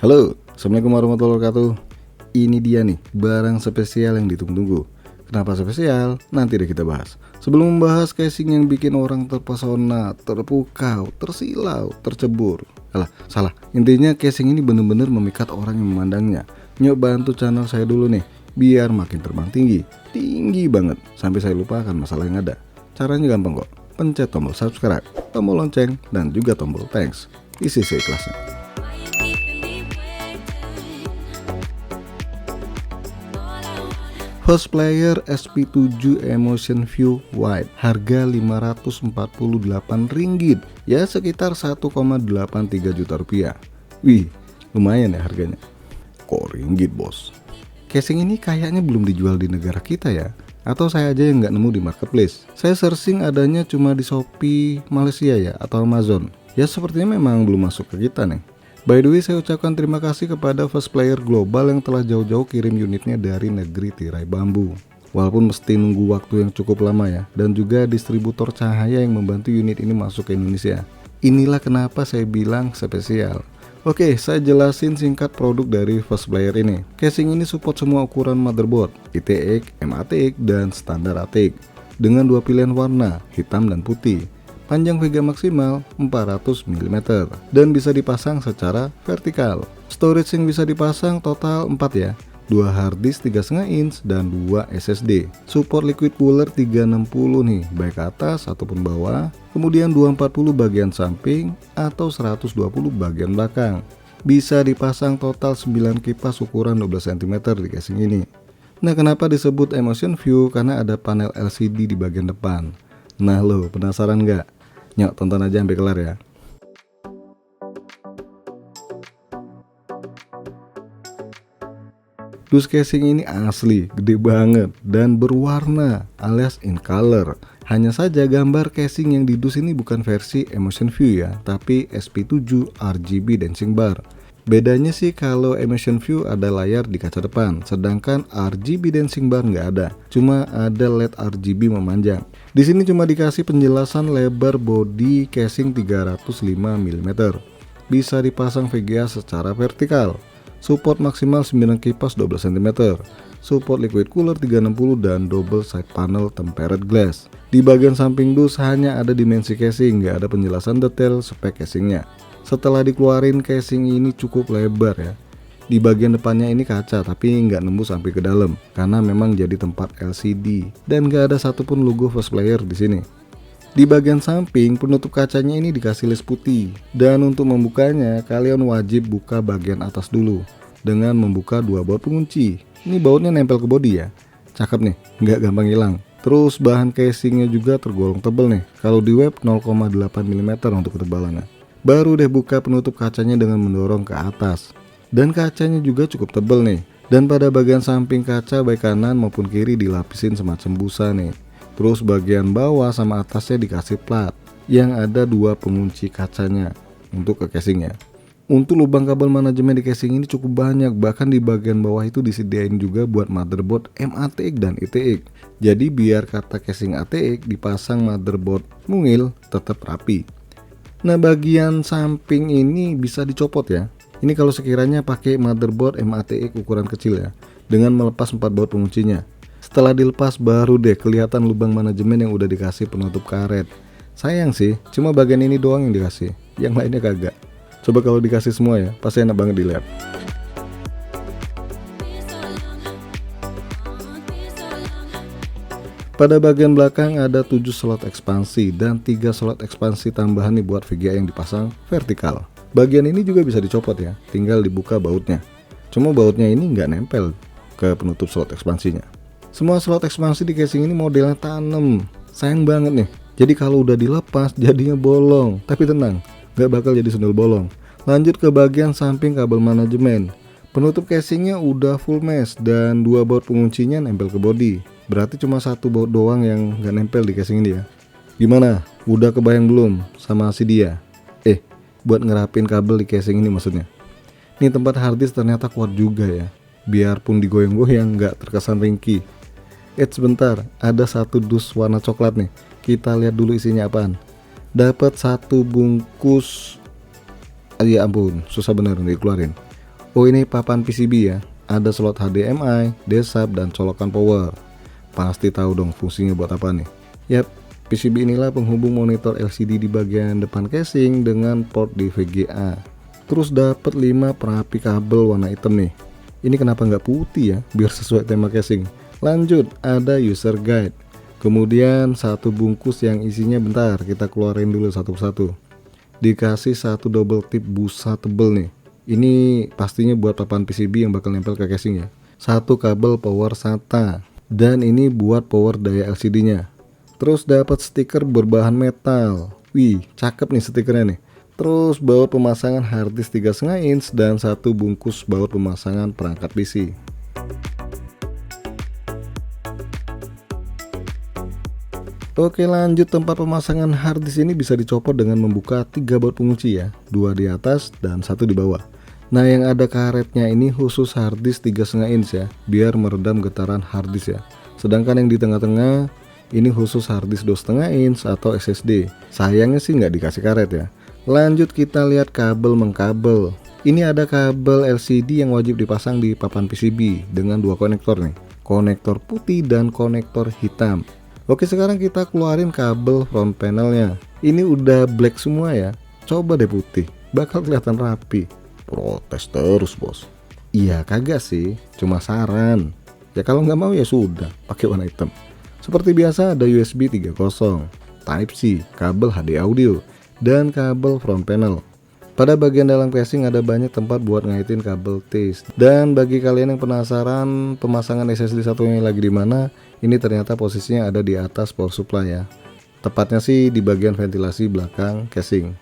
Halo, Assalamualaikum warahmatullahi wabarakatuh. Ini dia nih, barang spesial yang ditunggu-tunggu. Kenapa spesial? Nanti deh kita bahas. Sebelum membahas casing yang bikin orang terpesona, terpukau, tersilau, tercebur. Salah. Intinya casing ini bener-bener memikat orang yang memandangnya. Nyok bantu channel saya dulu nih, biar makin terbang tinggi. Tinggi banget, sampai saya lupakan masalah yang ada. Caranya gampang kok. Pencet tombol subscribe, tombol lonceng, dan juga tombol thanks. Isi seikhlasnya. Firstplayer SP7 Emotion View White, harga Rp548, ya sekitar 1,83 juta rupiah. Wih, lumayan ya harganya. Kok ringgit bos? Casing ini kayaknya belum dijual di negara kita ya, atau saya aja yang nggak nemu di marketplace. Saya searching adanya cuma di Shopee Malaysia ya, atau Amazon. Ya sepertinya memang belum masuk ke kita nih. By the way, saya ucapkan terima kasih kepada Firstplayer Global yang telah jauh-jauh kirim unitnya dari negeri tirai bambu. Walaupun mesti nunggu waktu yang cukup lama ya, dan juga distributor cahaya yang membantu unit ini masuk ke Indonesia. Inilah kenapa saya bilang spesial. Oke, saya jelasin singkat produk dari Firstplayer ini. Casing ini support semua ukuran motherboard, ITX, MATX, dan standar ATX. Dengan dua pilihan warna, hitam dan putih. Panjang VGA maksimal 400 mm dan bisa dipasang secara vertikal. Storage yang bisa dipasang total 4 ya. 2 hard disk 3,5 inch dan 2 SSD. Support liquid cooler 360 nih, baik atas ataupun bawah. Kemudian 240 bagian samping atau 120 bagian belakang. Bisa dipasang total 9 kipas ukuran 12 cm di casing ini. Nah, kenapa disebut Emotion View? Karena ada panel LCD di bagian depan. Nah lo penasaran nggak? Nyok tonton aja sampai kelar ya. Dus casing ini asli, gede banget dan berwarna alias in color. Hanya saja gambar casing yang di dus ini bukan versi Emotion View ya, tapi SP7 RGB Dancing Bar. Bedanya sih kalau Emotion View ada layar di kaca depan, sedangkan RGB Dancing Bar nggak ada, cuma ada LED RGB memanjang. Di sini cuma dikasih penjelasan lebar body casing 305 mm. Bisa dipasang VGA secara vertikal. Support maksimal 9 kipas 12 cm. Support liquid cooler 360 dan double side panel tempered glass. Di bagian samping dus hanya ada dimensi casing, nggak ada penjelasan detail spek casingnya. Setelah dikeluarin, casing ini cukup lebar ya. Di bagian depannya ini kaca tapi nggak nembus sampai ke dalam karena memang jadi tempat LCD dan nggak ada satupun logo Firstplayer di sini. Di bagian samping penutup kacanya ini dikasih list putih dan untuk membukanya kalian wajib buka bagian atas dulu dengan membuka dua baut pengunci. Ini bautnya nempel ke bodi ya. Cakep nih, nggak gampang hilang. Terus bahan casingnya juga tergolong tebal nih. Kalau di web 0,8 mm untuk ketebalannya. Baru deh buka penutup kacanya dengan mendorong ke atas. Dan kacanya juga cukup tebal nih. Dan pada bagian samping kaca baik kanan maupun kiri dilapisin semacam busa nih. Terus bagian bawah sama atasnya dikasih plat yang ada dua pengunci kacanya untuk ke casingnya. Untuk lubang kabel manajemen di casing ini cukup banyak, bahkan di bagian bawah itu disediain juga buat motherboard MATX dan ITX. Jadi biar kata casing ATX dipasang motherboard mungil tetap rapi. Nah, bagian samping ini bisa dicopot ya. Ini kalau sekiranya pakai motherboard MATX ukuran kecil ya, dengan melepas 4 baut penguncinya. Setelah dilepas baru deh kelihatan lubang manajemen yang udah dikasih penutup karet. Sayang sih, cuma bagian ini doang yang dikasih, yang lainnya kagak. Coba kalau dikasih semua ya, pasti enak banget dilihat. Pada bagian belakang ada 7 slot ekspansi dan 3 slot ekspansi tambahan nih buat VGA yang dipasang vertikal. Bagian ini juga bisa dicopot ya, tinggal dibuka bautnya. Cuma bautnya ini nggak nempel ke penutup slot ekspansinya. Semua slot ekspansi di casing ini modelnya tanem. Sayang banget nih. Jadi kalau udah dilepas jadinya bolong. Tapi tenang, nggak bakal jadi sundel bolong. Lanjut ke bagian samping kabel manajemen. Penutup casingnya udah full mesh dan 2 baut penguncinya nempel ke bodi. Berarti cuma 1 baut doang yang nggak nempel di casing ini ya. Gimana? Udah kebayang belum sama si dia? Buat ngerapin kabel di casing ini maksudnya. Ini tempat harddisk ternyata kuat juga ya. Biarpun digoyang-goyang nggak terkesan ringkih. Sebentar, ada satu dus warna coklat nih. Kita lihat dulu isinya apaan. Dapat 1 bungkus. Ya ampun, susah bener dikeluarin. Oh, ini papan PCB ya. Ada slot HDMI, DSAP, dan colokan power. Pasti tahu dong fungsinya buat apa nih. Yap, PCB inilah penghubung monitor LCD di bagian depan casing dengan port di VGA. Terus dapat 5 perapi kabel warna hitam nih. Ini kenapa nggak putih ya, biar sesuai tema casing. Lanjut, ada user guide. Kemudian satu bungkus yang isinya, bentar kita keluarin dulu satu persatu. Dikasih satu double tip busa tebel nih. Ini pastinya buat papan PCB yang bakal nempel ke casing ya. Satu kabel power SATA. Dan ini buat power daya LCD-nya. Terus dapat stiker berbahan metal. Wih, cakep nih stikernya nih. Terus baut pemasangan harddisk 3,5 inch dan satu bungkus baut pemasangan perangkat PC. Oke, lanjut, tempat pemasangan harddisk ini bisa dicopot dengan membuka 3 baut pengunci ya, 2 di atas dan 1 di bawah. Nah, yang ada karetnya ini khusus harddisk 3,5 inch ya, biar meredam getaran harddisk ya. Sedangkan yang di tengah-tengah ini khusus harddisk 2,5 inch atau SSD. Sayangnya sih nggak dikasih karet ya. Lanjut kita lihat kabel mengkabel. Ini ada kabel LCD yang wajib dipasang di papan PCB dengan 2 konektor nih. Konektor putih dan konektor hitam. Oke, sekarang kita keluarin kabel front panelnya. Ini udah black semua ya. Coba deh putih, bakal kelihatan rapi. Protes terus bos. Iya kagak sih, cuma saran. Ya kalau nggak mau ya sudah, pakai warna hitam. Seperti biasa ada USB 3.0, Type-C, kabel HD audio, dan kabel front panel. Pada bagian dalam casing ada banyak tempat buat ngaitin kabel TIS. Dan bagi kalian yang penasaran pemasangan SSD satunya lagi di mana, ini ternyata posisinya ada di atas power supply ya. Tepatnya sih di bagian ventilasi belakang casing.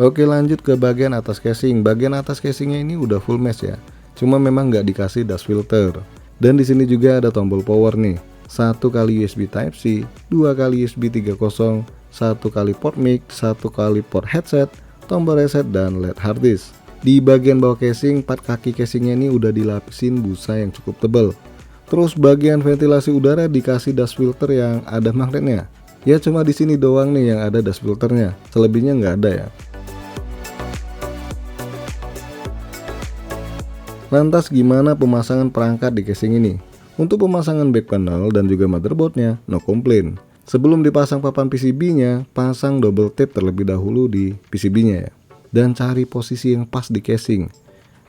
Oke, lanjut ke bagian atas casing. Bagian atas casingnya ini udah full mesh ya. Cuma memang nggak dikasih dust filter. Dan di sini juga ada tombol power nih. 1 kali USB Type-C, 2 kali USB 3.0, 1 kali port mic, 1 kali port headset, tombol reset, dan LED hard disk. Di bagian bawah casing, 4 kaki casingnya ini udah dilapisin busa yang cukup tebal. Terus bagian ventilasi udara dikasih dust filter yang ada magnetnya. Ya cuma di sini doang nih yang ada dust filternya. Selebihnya nggak ada ya. Lantas gimana pemasangan perangkat di casing ini? Untuk pemasangan back panel dan juga motherboardnya, no complain. Sebelum dipasang papan PCB-nya, pasang double tape terlebih dahulu di PCB-nya ya. Dan cari posisi yang pas di casing.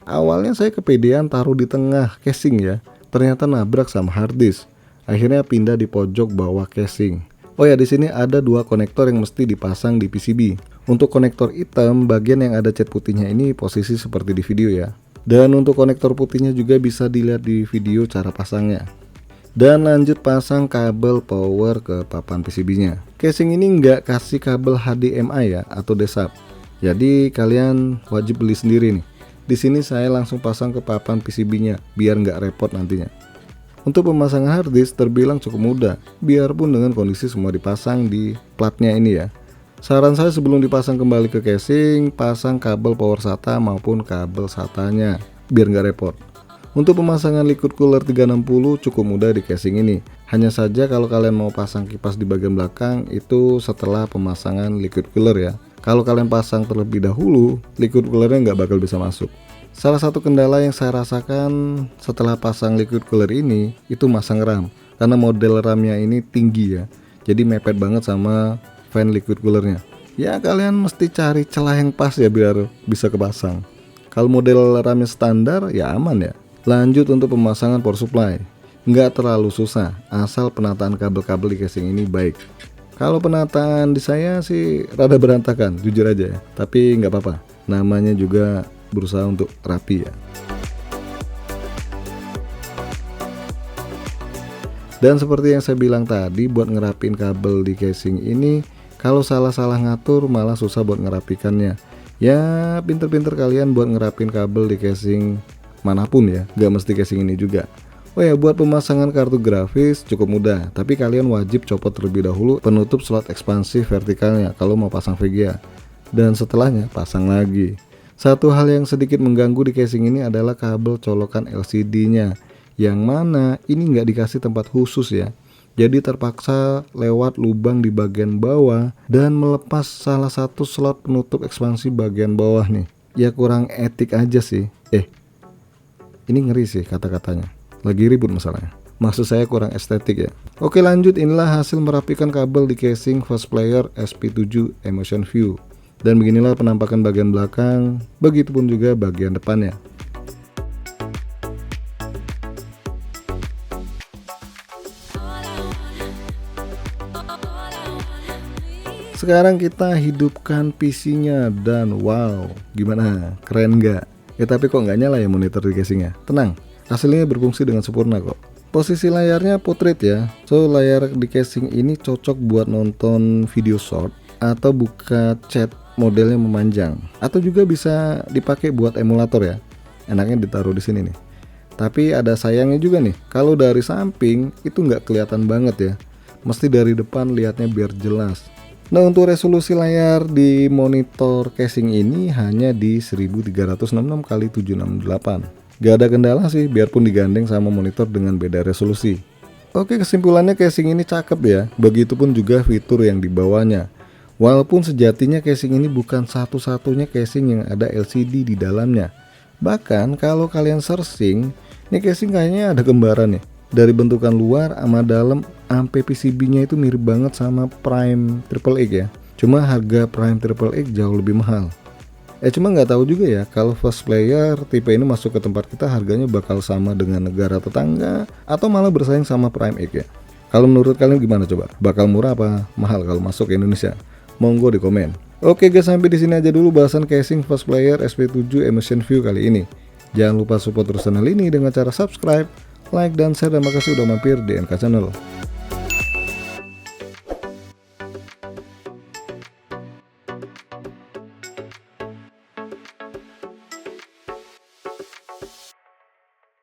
Awalnya saya kepedean taruh di tengah casing ya. Ternyata nabrak sama hard disk. Akhirnya pindah di pojok bawah casing. Oh ya, di sini ada 2 konektor yang mesti dipasang di PCB. Untuk konektor hitam, bagian yang ada cat putihnya ini posisi seperti di video ya. Dan untuk konektor putihnya juga bisa dilihat di video cara pasangnya. Dan lanjut pasang kabel power ke papan PCB-nya. Casing ini nggak kasih kabel HDMI ya atau DSAP. Jadi kalian wajib beli sendiri nih. Di sini saya langsung pasang ke papan PCB-nya biar nggak repot nantinya. Untuk pemasangan hard disk terbilang cukup mudah, biarpun dengan kondisi semua dipasang di platnya ini ya. Saran saya sebelum dipasang kembali ke casing, pasang kabel power SATA maupun kabel SATA-nya, biar nggak repot. Untuk pemasangan liquid cooler 360 cukup mudah di casing ini. Hanya saja kalau kalian mau pasang kipas di bagian belakang, itu setelah pemasangan liquid cooler ya. Kalau kalian pasang terlebih dahulu, liquid coolernya nggak bakal bisa masuk. Salah satu kendala yang saya rasakan setelah pasang liquid cooler ini, itu masang RAM. Karena model RAM-nya ini tinggi ya, jadi mepet banget sama fan liquid coolernya. Ya kalian mesti cari celah yang pas ya biar bisa kepasang. Kalau model RAM-nya standar ya aman ya. Lanjut untuk pemasangan power supply. Nggak terlalu susah, asal penataan kabel-kabel di casing ini baik. Kalau penataan di saya sih rada berantakan, jujur aja ya. Tapi nggak apa-apa, namanya juga berusaha untuk rapi ya. Dan seperti yang saya bilang tadi, buat ngerapin kabel di casing ini, kalau salah-salah ngatur malah susah buat ngerapikannya. Ya pinter-pinter kalian buat ngerapin kabel di casing manapun ya, gak mesti casing ini juga. Oh ya, buat pemasangan kartu grafis cukup mudah, tapi kalian wajib copot terlebih dahulu penutup slot ekspansi vertikalnya kalau mau pasang VGA. Dan setelahnya pasang lagi. Satu hal yang sedikit mengganggu di casing ini adalah kabel colokan LCD-nya, yang mana ini nggak dikasih tempat khusus ya. Jadi terpaksa lewat lubang di bagian bawah dan melepas salah satu slot penutup ekspansi bagian bawah nih. Ya kurang etik aja sih. Ini ngeri sih kata-katanya. Lagi ribut masalahnya. Maksud saya kurang estetik ya. Oke lanjut, inilah hasil merapikan kabel di casing Fast Player SP7 Emotion View. Dan beginilah penampakan bagian belakang, begitupun juga bagian depannya. Sekarang kita hidupkan PC-nya dan wow, gimana? Keren nggak? Ya tapi kok nggak nyala ya monitor di casingnya? Tenang, hasilnya berfungsi dengan sempurna kok. Posisi layarnya portrait ya, so layar di casing ini cocok buat nonton video short atau buka chat modelnya memanjang, atau juga bisa dipakai buat emulator ya. Enaknya ditaruh di sini nih. Tapi ada sayangnya juga nih, kalau dari samping itu nggak kelihatan banget ya. Mesti dari depan lihatnya biar jelas. Nah untuk resolusi layar di monitor casing ini hanya di 1366x768. Gak ada kendala sih biarpun digandeng sama monitor dengan beda resolusi. Oke, kesimpulannya casing ini cakep ya, begitupun juga fitur yang dibawanya. Walaupun sejatinya casing ini bukan satu-satunya casing yang ada LCD di dalamnya. Bahkan kalau kalian searching, ini casing kayaknya ada kembaran nih. Dari bentukan luar sama dalam sampai PCB-nya itu mirip banget sama Prime Triple X ya. Cuma harga Prime Triple X jauh lebih mahal. Cuma nggak tahu juga ya kalau Fast Player tipe ini masuk ke tempat kita harganya bakal sama dengan negara tetangga atau malah bersaing sama Prime X ya. Kalau menurut kalian gimana coba? Bakal murah apa mahal kalau masuk ke Indonesia? Monggo di komen. Oke guys, sampai di sini aja dulu bahasan casing Fast Player SP7 Emotion View kali ini. Jangan lupa support terus channel ini dengan cara subscribe, like, dan share, dan makasih udah mampir di NK Channel.